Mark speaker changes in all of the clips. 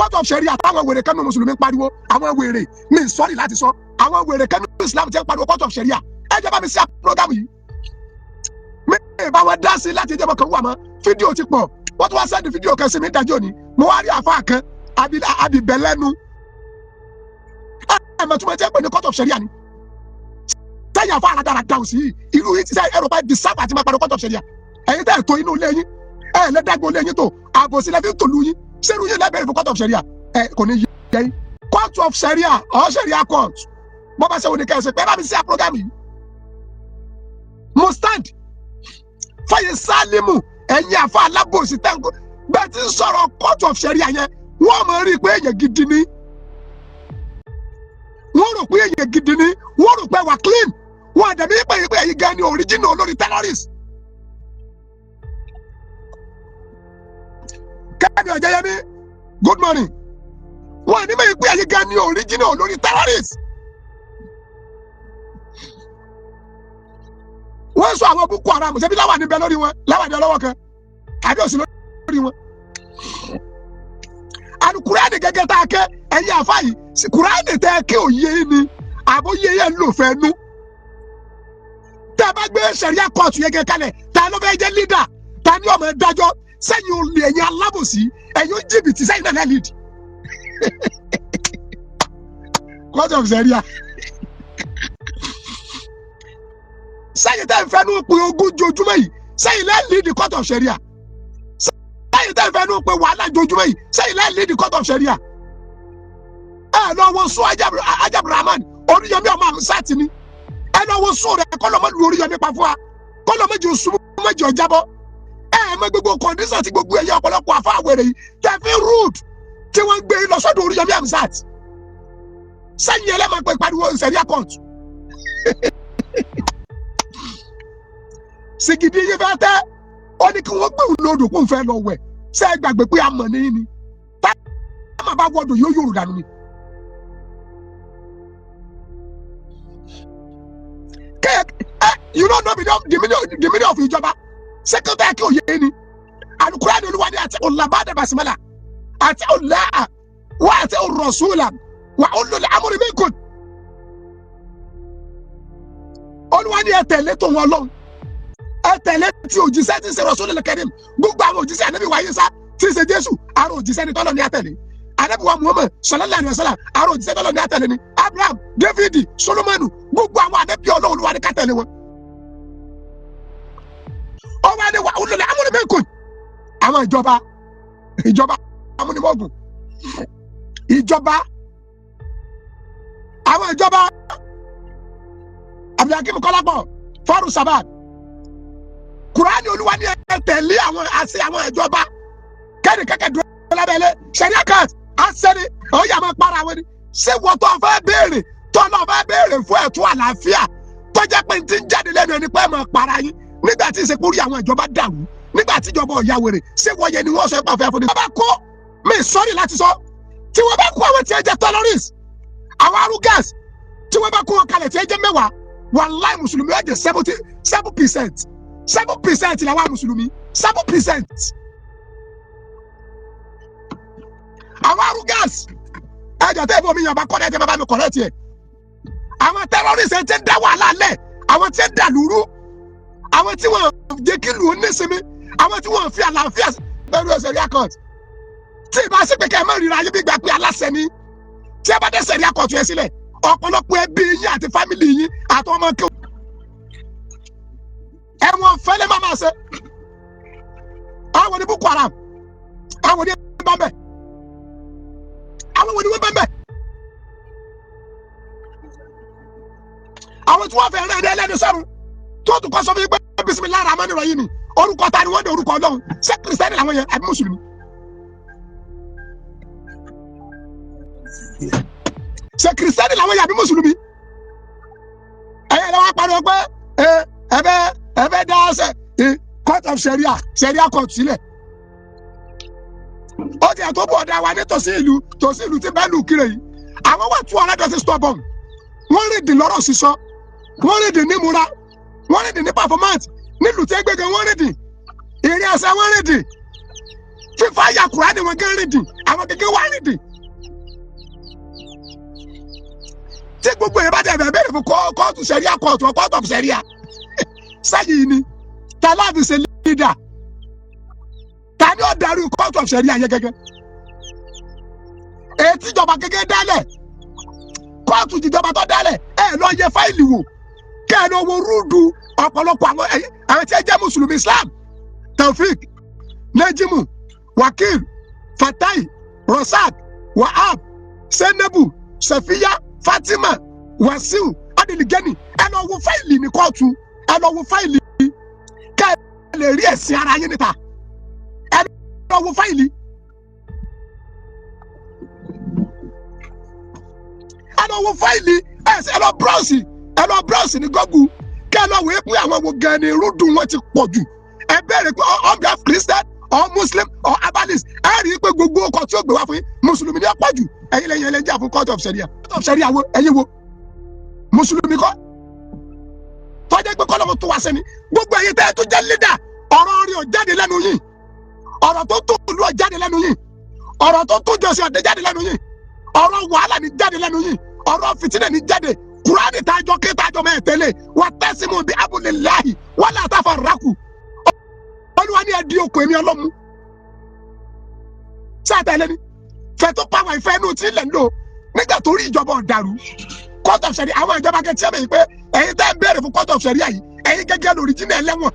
Speaker 1: court of sharia táwọn wèrè kanu mùsùlùmí pariwo àwọn wèrè mi sorry láti sọ àwọn wèrè kanu islam tẹ́ pariwo court of sharia ẹ jẹ́ bá mi ṣe program yìí mi bá wọn dá sí láti jẹ́ kan wà mọ́ fídíò ti pọ̀ wọ́n tún wá send fídíò kan sí mi dájọ́ ni mo wá rí àfáà kan àbí bẹ̀lẹ́nu ẹ mọ̀ tí wọ́n jẹ́ pé ní court of sharia ni sẹ́yìn àfáà aládàra dáhùn sí irú yìí ti sẹ́yìn ẹ̀rọ bá di sábà tí máa pariwo court of sharia ẹ̀yin tẹ́ ẹ̀ tó inú ilé yín ẹ̀ lẹ́dàgbọ́ ilé yín tó àbòsí lẹ́fí tó lu yín ṣerú yín lẹ́bẹ̀rẹ̀ fún court of sharia kò ní yẹ yín court of sharia or sharia court bó bá ṣe wò ní kẹsì pé bá mi sí à program yìí mo stand fàyè sálímù ẹ̀yin àfa alábòsí tẹ́ǹkù bẹ́ẹ̀ ti ń sọ̀rọ̀ court of sharia yẹn wọ́n mọ̀ rí i pé èyàn gidi ni wọ́n rò pé èyàn gidi ni wọ́n rò pé wà clean wọ́n àdàbí pé èyí gan ni original olórí terrorist. Kẹ́mi Ọ̀jẹ́yẹmí good morning wọ́n ní mẹ́yìn pé èyí gan ni original olórí terrorist. wọ́n sọ àwọn Boko Haram ṣebí láwà níbẹ̀ lórí wọn láwà ní ọlọ́wọ́ kan àbí òsì lórí wọn. àti Kùránì gẹ́gẹ́ tá a kẹ́ ẹ̀yin àfa yìí Kùránì tẹ́ ẹ kí òye ni àbóyé yẹn lò fẹ́ nú. tẹ́ ẹ bá gbé sẹ̀ríà kóòtù yẹn kalẹ̀ ta ló fẹ́ jẹ́ leader ta ni ọmọ dájọ́ sẹ́yìn olè ẹ̀yin alábòsí ẹ̀yin jìbìtì sẹ́yìn náà lead. court of sẹ̀ríà. sẹ́yìn tẹ́ ń fẹ́nu pé ogún jojúmọ́ yìí sẹ́yìn lẹ́ẹ̀ lead the court of sharia sẹ́yìn tẹ́ ń fẹ́nu pé wàhálà jojúmọ́ yìí sẹ́yìn lẹ́ẹ̀ lead the court of sharia ẹ lọ wo sún Ajabrahman Oríyọmí ọmọ àmúṣáàtì ni ẹ lọ wo sún rẹ kọlọmọ lu Oríyọmí pa fún wa kọlọmọ jù sún méjì ọjàbọ ẹ mọ gbogbo kọndíṣà tí gbogbo ẹyẹ ọ̀pọ̀lọpọ̀ àfa àwẹrẹ yìí tẹfí rude tí wọ́n gbé lọ sọ́dọ̀ Oríyọmí àmúṣáàtì sẹ́yìn ẹlẹmọ pé pariwo sẹríà court sìgìdì yìí fẹ́ tẹ́ ó ní kí wọ́n gbé òun lódò kó n fẹ́ lọ wẹ̀ ṣé ẹ gbàgbé pé a mọ̀ ní ní tá a máa bá wọ́dọ̀ yóò yòrò dànù ni. you don't know the meaning of ìjọba sẹ́kẹ́tà kí òye ni Al-Qur'an Olúwa ní àti ọ̀làbàdà basimala àti ọ̀làà wà àti ọ̀rọ̀sùlà wà ulul amri minkum. Olúwa ní ẹ tẹ̀lé tó wọn lọ́wọ́ ẹ tẹ̀lé tí òjíṣẹ́ ti ṣe Rasulul Karim gbogbo àwọn òjíṣẹ́ ànábì wa Ìsá tí ṣe Jésù àrò òjíṣẹ́ ni tọ́lọ̀ ní àtẹ̀lé ànábì wa Muhammad sallallahu alaihi wasallam àrò òjíṣẹ́ tọ́lọ̀ ní àtẹ̀lé ni Abraham David Solomon gbogbo àwọn ànábì Ọlọ́run wà ní ká tẹ̀lé wọn. ó wá ní wa ulul amri minkum àwọn ìjọba amúnimọ́gùn àwọn ìjọba Abdulhakeem Kọ́lápọ̀ Faru Sabat Kùránì Olúwa ní ẹ tẹ̀lé àwọn àṣẹ àwọn ìjọba kẹ́ni kẹ́kẹ́ dúró lábẹ́lẹ́ sẹ́ríà court àṣẹni ó yà máa para wọn ni ṣé wọ́n tó fẹ́ béèrè tó náà fẹ́ béèrè fún ẹ̀tọ́ àlàáfíà tó jẹ́ pé ti ń jáde lẹ́nu ẹni pé máa para yín nígbà tí ìṣekú rí àwọn ìjọba dàrú nígbà tí ìjọba ọ̀yà wèrè ṣé wọ́n yẹ ni wọ́n sọ ẹ̀ pàfẹ́ fún mi. wọ́n bá kó mi sọ́rí láti sọ tí wọ́n bá kó àwọn tí ẹ jẹ́ terrorist àwọn arúgás tí wọ́n bá kó wọn kalẹ̀ tí ẹ jẹ́ mẹ́wàá wàláì mùsùlùmí ẹ jẹ́ 7% làwọn mùsùlùmí 7%. àwọn arúgás ẹjọ tẹ ìbò mi yàn bá kọ́ ẹ jẹ́ bàbá mi kọ̀rẹ́ tiẹ̀ àwọn terrorist ẹ ti ń dá wàhálà lẹ̀ àwọn tí ń dà lúrú àwọn tí wọ́n jẹ́ kí lù ú nísinmi àwọn tí wọ́n fi àlàáfíà pẹ̀lú sẹ̀ríà court tí ìbá sí pé kẹ́ ẹ má ríra yín bí gbà pé aláṣẹ ni tí ẹ bá dé sẹ̀ríà court yẹn sílẹ̀ ọ̀pọ̀lọpọ̀ ẹbí yín àti fámìlì yín àti ọmọ kí ẹ̀wọ̀n fẹ́lẹ́ máa máa ṣe àwọn ní Boko Haram àwọn ní bambẹ àwọn wo ni wọ́n bambẹ àwọn tí wọ́n fẹ́ rẹ̀ ẹlẹ́ni sẹ́run tó tún kọ́ sọ fún yín pé Bismillahir Rahmanir Rahim ni orúkọ ta ni wọ́n dé orúkọ Ọlọ́run ṣé kìrìsìtẹ́nì làwọn yẹn àbí mùsùlùmí. ṣé kìrìsìtẹ́nì làwọn yẹn àbí mùsùlùmí. ẹ̀yẹ lọ́wọ́ pariwo pé ẹ̀bẹ̀ dá court of sharia court sílẹ̀. ó jẹ́ tó bọ̀ ọ̀dà wa ní tòsí ìlú tí bẹ́ẹ̀ lù kiri yìí àwọn wà 200 stubborn wọ́n rèdè lọ́rọ̀ sísọ wọ́n rèdè nímúra wọ́n rèdè ní performance nílùú tí ẹgbẹ́gẹ́ wọ́n rèdè ìrìn àṣà wọ́n rèdè fífa ya Kùránì wọn gẹ́gẹ́ rìndì àwọn gẹ́gẹ́ wá rìndì. tí gbogbo yẹn bá dẹ̀ bẹ̀rẹ̀ fún kóòtù sẹ́ríà court of sẹ́ríà sẹ́yìn ni tàlàbí ṣe leader tani ó darí court of sẹ́ríà yẹn gẹ́gẹ́ ètí ìjọba gẹ́gẹ́ dálẹ̀ kóòtù ìjọba tó dálẹ̀ lọ yẹ fáìlì wò kẹ́ ẹ lọ wo rúdù ọ̀pọ̀lọpọ̀ àwọn tí ẹ jẹ́ mùsùlùmí Islam Taofik Nejimu Wakil Fatai Rosak Wahab Senebu Safiya Fatima Wasiu Adeligeni ẹ lọ wo fáìlì ní kóòtù ẹ lọ wo fáìlì kẹ́ ẹ lè rí ẹ̀sìn ara yín níta ẹ lọ wo fáìlì. ẹ lọ wo fáìlì ẹ lọ browse ní Google kẹ́ ẹ lọ wo pé àwọn wo gan ni rúdù wọn ti pọ̀ jù ẹ bẹ̀rẹ̀ pé on behalf Christian or Muslim or Abalis ẹ rí i pé gbogbo ọkọ̀ tí ó gbé wá fún yín mùsùlùmí ni ó pọ̀ jù ẹ̀yin lẹ́yìn ẹlẹ́jà fún court of Sharia wo ẹ̀yin wo mùsùlùmí kọ́ tọ́jà pé kọ́lọ́mù tó wá sẹ́ni gbogbo ẹ̀yin tẹ́ ẹ tó jẹ́ leader ọ̀rọ̀ rí ọ jáde lẹ́nu yín ọ̀rọ̀ tó tó olú ọ jáde lẹ́nu yín ọ̀rọ̀ tó tó jọ́sìn ọ̀dẹ jáde lẹ́nu yín ọ̀rọ̀ wàhálà ni jáde lẹ́nu yín ọ̀rọ̀ fìtínà ni jáde Kùránì tájọ ké tájọ mẹ́ẹ̀ tẹ́lẹ̀ wà tẹ́símù bí abúlillahi wala tafarraqu Olúwa ní ẹ̀dí okùn èmi ọlọ́mú sátẹ̀lẹ́ ni fẹ̀tọ́ pàwọn ìfẹ́ inú tí ilẹ̀ ń lò nígbà tó rí ìjọba ọ̀dàrú court of Sharia àwọn ìjọba kẹtí ẹ̀mẹ̀ yìí pé ẹ̀yin tẹ́ ń béèrè fún court of Sharia yìí ẹ̀yin gẹ́gẹ́ lórí jí náà ẹlẹ́wọ̀n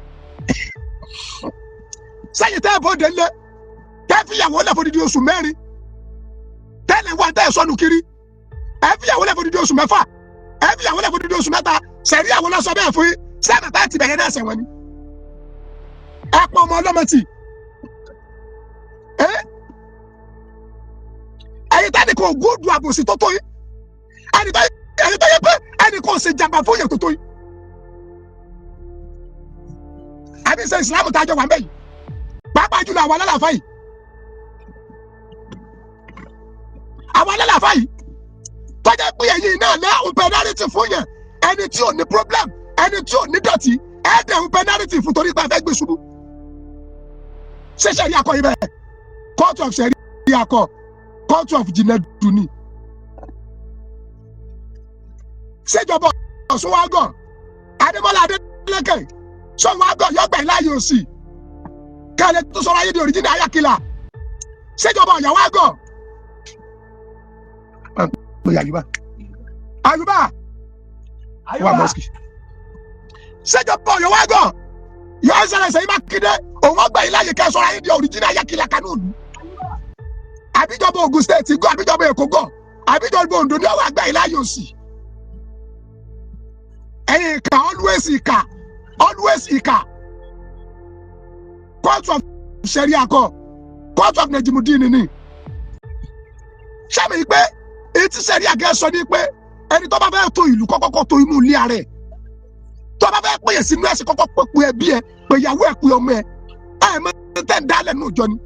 Speaker 1: sẹ́yìn tẹ́ ẹ̀ bóde ńlẹ̀ tẹ́ fìyàwó lẹ̀ fòdìdí oṣù mẹ́rin tẹ́lẹ̀ wà tẹ́ ẹ̀ sọnù kiri ẹ̀ fìyàwó lẹ̀ fòdìdí oṣù mẹ́fà ẹ̀ fìyàwó lẹ̀ fòdìdí oṣù mẹ́ta Sharia àwọn lọ́sọ bẹ́ẹ̀ fún yín sẹ́yìn bẹ́ẹ̀ ti bẹ̀rẹ̀ náà sẹ̀wọ̀n ni ẹ pọ̀ ọmọ ọlọ́mọ tì ẹ̀yin tẹ́ni kò gúdù àbòsí tó tó yín ẹni tó yẹ pé ẹni kò ṣe jàmbá fún yẹn tó tó yín àbí ṣe ìsìlámù tá a jọ wà mẹ́yìn pàápàá jùlọ àwọn alálàáfáà yìí tọ́jà pé ẹ̀yin náà lẹ́ òun pẹ́nárìtì fún yẹn ẹni tí ò ní problem ẹni tí ò ní dọ̀tí ẹ̀ẹ́dẹ̀ òun pẹ́nárìtì fún torí pé a fẹ́ gbé ṣubú ṣé Sharia kọ́ yìí bẹ́ẹ̀ court of Sharia kọ́ court of Jinadu ni ṣèjọba ọ̀ṣunwágọ̀ Adébọ́lá Adélékè ṣọwágọ̀ yọgbà ìláyè òsì kẹ́lẹ́ tó sọ̀rọ̀ ayé di òrìjìnà ayákìlá ṣèjọba ọ̀yàwágọ̀ Ayuba wà mọ́sìkì ṣèjọba ọ̀yàwágọ̀ yọ ẹsẹ̀rẹ̀ sẹ́yìn Mákindé òun ọgbà ìláyè kẹ́ sọ̀rọ̀ ayé di òrìjìnà ayákìlá kanúùlù àbíjọba Ògùn state gọ àbíjọba Èkó gọ àbíjọba Oǹdó ní ọwọ́ àgbà ìláyè òsì ẹ̀yin ìkà always ìkà court of Sharia kọ court of Najimudeen ni sẹ́mi pé etí Sharia gẹ́ sọ ní pé ẹni tó bá fẹ́ tó ìlú kọ́kọ́ tó inú ilé rẹ̀ tó bá fẹ́ pèyè sínú ẹ̀sìn kọ́kọ́ pé ẹbí ẹ pé ìyàwó ẹ pé ọmọ ẹ ẹ̀ mọ́ tẹ́ ń dálẹ̀ nù jọ ni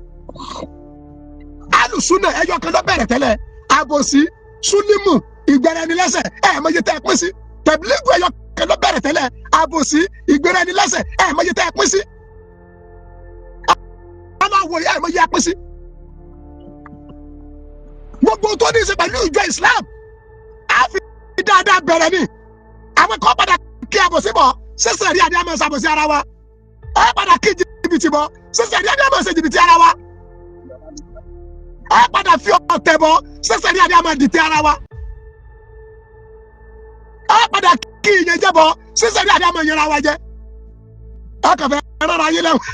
Speaker 1: alùsùnà ẹyọ kan ló bẹ̀rẹ̀ tẹ́lẹ̀ àbòsí súnímù ìgbẹ́rẹ́nilẹ́sẹ̀ mọ̀yẹ tẹ́ ẹ pín sí tẹ̀bílígù ẹyọ kan ló bẹ̀rẹ̀ tẹ́lẹ̀ àbòsí ìgbẹ́rẹ́nilẹ́sẹ̀ mọ̀yẹ tẹ́ ẹ pín sí aláwọ̀ mọ̀yẹ pín sí gbogbo tó ní í ṣe pẹ̀lú ìjọ Islam á fi dáadáa bẹ̀rẹ̀ ni àwọn kan padà kí àbòsí bọ̀ sísè rí adé àmọ́ ṣàbòsí ara wa ẹ padà kí jìbìtì bọ̀ sísè rí adé àmọ́ ṣe jìbìtì ara wa ẹ padà fi ọ̀tẹ̀ bọ̀ sísè rí adé àmọ́ dìtẹ̀ ara wa ẹ padà kí ìyẹn jẹ bọ̀ sísè rí adé àmọ́ yẹra wa jẹ ẹ kàfẹ́ rárá yín lẹ́wọ̀n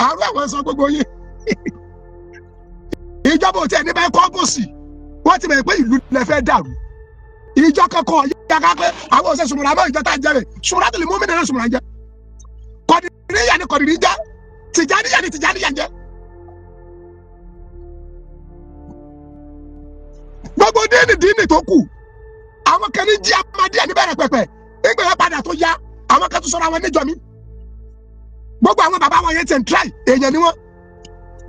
Speaker 1: àrùn ẹ̀wọ̀n sọ gbogbo yín ìjọba òtí ẹni bẹ́ẹ̀ kọ́ bòsì wọ́n ti bẹ̀rẹ̀ pé ìlú lẹ fẹ́ dàrú ìjọ kankan yàgá pé àwọn òṣèlú sùmùrà mọ́ ìjọ tá a jẹ rẹ̀ sùmùrà tó lè mú mi nínú sùmùrà jẹ kọ̀dìríyà ni kọ̀dìrí jẹ tìjàníyà ni tìjàníyà jẹ gbogbo díìnì tó kù àwọn kan ní jí amadíà níbẹ̀rẹ̀ pẹ̀pẹ̀ ìgbà yẹn padà tó yá àwọn kan tó sọ̀rọ̀ àwọn níjọ mi gbogbo àwọn bàbá wọn yẹn ti ń try èèyàn ni wọn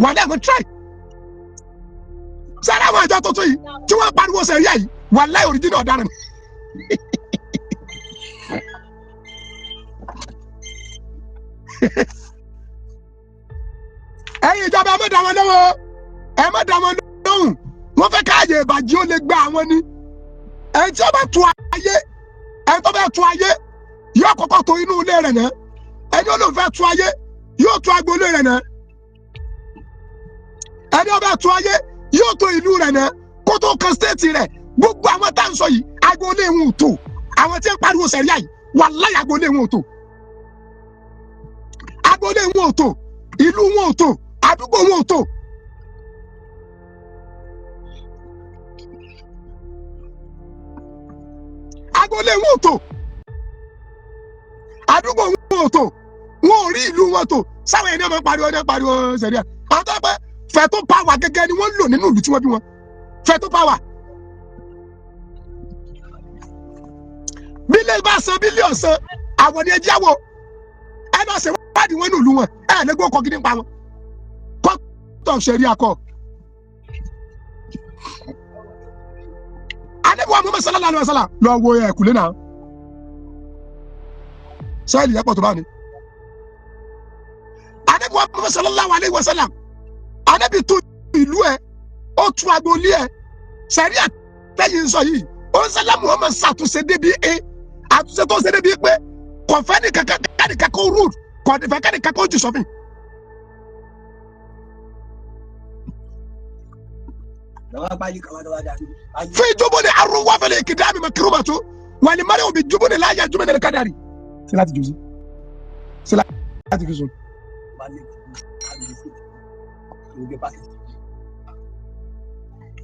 Speaker 1: wà ní àwọn try sára àwọn àjọ tuntun yìí tí wọ́n pariwo sẹ̀ríà yìí wà láì òrìjìnà ọ̀daràn ẹ̀yin ìjọba ẹ má dá wọn lọ́wọ́ ẹ má dá wọn lóhùn wọ́n fẹ́ káàyè ìbàjẹ́ ó lè gba àwọn ni ẹni tí ó bá tu ayé ẹni tó bá tu ayé yóò kọ́kọ́ tó inú ilé rẹ̀ náà ẹni ó lóun fẹ́ tu ayé yóò tu agboolé rẹ̀ náà ẹni ó bá tu ayé yóò tó ìlú rẹ̀ náà kó tó kan stéètì rẹ̀ gbogbo àwọn tá à ń sọ yìí agboolé wọn ò tó àwọn tí ń pariwo sẹ̀ríà yìí wàláhì agboolé wọn ò tó agboolé wọn ò tó ìlú wọn ò tó àdúgbò wọn ò tó. agboolé wọn ò tó àdúgbò wọn ò tó wọn ò rí ìlú wọn tó sáwọn ẹni ọmọ pariwo sẹ̀ríà àwọn tó pẹ́ fẹ́tò pàwà gẹ́gẹ́ ni wọ́n lò nínú ìlú tí wọ́n bí wọn fẹ́tò pàwà. bílẹ̀ bá san bílíọ̀n san àwọn ni ẹjẹ́ àwọ̀ ẹ lọ ṣe wádìí wọn nílùú wọn ẹ lẹ́gbẹ́ ọkọ̀ gidi ń pa wọn kọ́tọ̀ sẹ̀ríà kọ́. Ànábì Muhammad sallallahu alaihi wasallam lọ wo ẹ̀kúlé náà sẹ́ẹ̀lì ẹ̀pọ̀ tó bá ní. Ànábì Muhammad sallallahu alaihi wasallam Ànábì tó ìlú ẹ̀ ó tún agboolé ẹ̀ sẹ̀ríà tẹ́yìn sọ yìí ó ń sẹ́lá Muhammad ṣàtúnṣe débi àtúnṣe tó ṣe débi pé kọ̀fẹ́ ní kankan kó rúd kọ̀fẹ́ kankan kó jù sọ́fìn. في جبن الروافع الإقدام مكرمة ولمرء بالجبن لا يجب من القدر. سلات جوزي سلات جوزي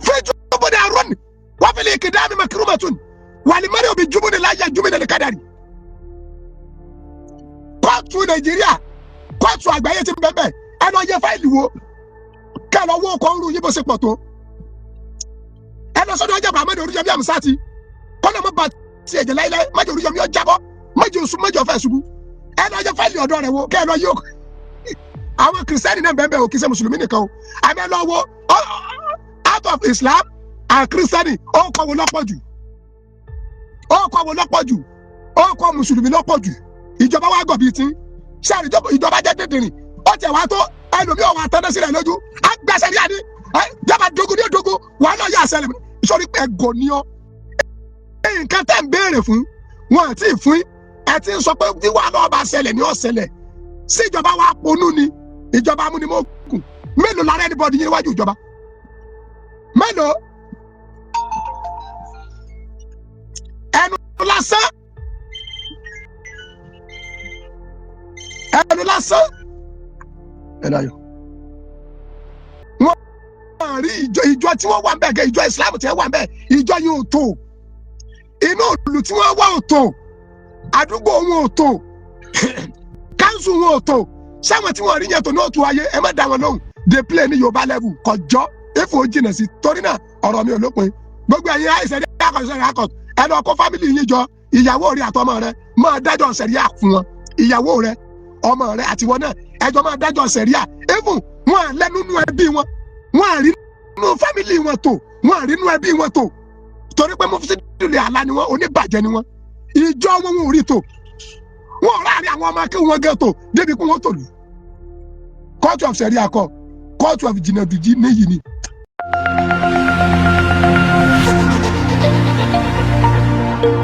Speaker 1: في جبن الروافع الإقدام مكرمة ولمرء بالجبن لا يجب من القدر. kóòtù Nàìjíríà kóòtù àgbáyé ti bẹ̀bẹ̀ ẹnu ọjọ́ fáìlì wo kẹ́ lọ wọ́ ọkọ̀ ń ru yín bó ṣe pọ̀ tó. ẹnu sọ́dọ̀ ọjà Muhammad Oríyọmí Àmúsátì kọ́nà mọ́ bá ti ẹ̀jẹ̀ láíláí májò Oríyọmí ọ jábọ́ májò oṣù májò ọ̀fẹ́ ṣubú ẹnu ọjà fáìlì ọ̀dọ́ rẹ̀ wo kẹ́ ẹ lọ yóò àwọn kìrìsìtẹ́nì náà bẹ́ẹ̀ ò kì í ṣe mùsùlùmí nìkan o àmì ẹ lọ wo out of Islam and Christianity ó kọ́ wo lọ́pọ̀ jù ó kọ́ wo lọ́pọ̀ jù ó kọ́ mùsùlùmí lọ́pọ̀ jù ìjọba wa gọ̀ bíi tí sẹ́ẹ̀rì ìjọba jẹ́ dèdèrè ó tẹ̀ wá tó ẹlòmíọ̀ wà tẹ́lẹ̀ sílẹ̀ lójú àgbẹ̀sẹ̀ ní àdé jọba dogun ní dogun wà á lọ yà sẹlẹ̀ sọrí pé ẹgọ ni ọ nǹkan tẹ́ ń béèrè fún wọn àti ìfún ẹ ti ń sọ pé tí wàá lọ́ọ́ bá ṣẹlẹ̀ ní ọ̀ṣẹlẹ̀ sí ìjọba wa ponú ni ìjọba amúnimókùn mélòó lára ẹni bọ́ọ̀dù yín níwájú ìjọba mélòó ẹnu lásán ẹnu ayọ̀ rí ìjọ tí wọ́n wà ń bẹ̀ gẹ́ ìjọ Islam tí wọ́n wà ń bẹ̀ ìjọ yìí ò tó inú ìlú tí wọ́n wà ò tó àdúgbò wọn ò tó káńsù wọn ò tó sáwọn tí wọ́n rí yẹn tó ní òtún ayé ẹ má dá wọn lóhùn dey play ní Yorùbá level kọjọ efo jìnà sí torí náà ọ̀rọ̀ mi ò lópin gbogbo ẹ̀yin àìsàn ní akọ̀ṣẹ́ ẹ lọ kó fámìlì yín jọ ìyàwó rẹ àtọmọ rẹ máa dájọ́ sẹ̀ríà fún wọn ìyàwó rẹ ọmọ rẹ àtiwọn náà ẹjọ́ máa dájọ́ sẹ̀ríà even wọn lẹ́nu nú ẹbí wọn àrí nínú fámìlì wọn tó wọn àrí nínú ẹbí wọn tó torí pé mufsidul àlá ni wọn oníbàjẹ́ ni wọn ìjọ wọn ò rí tó wọn láàrin àwọn ọmọ akẹ́wọ̀n wọn gẹ́ tó débi pé wọ́n tó lù court of sẹ̀ríà kọ́ court of jìnnàdùjì níyì ni.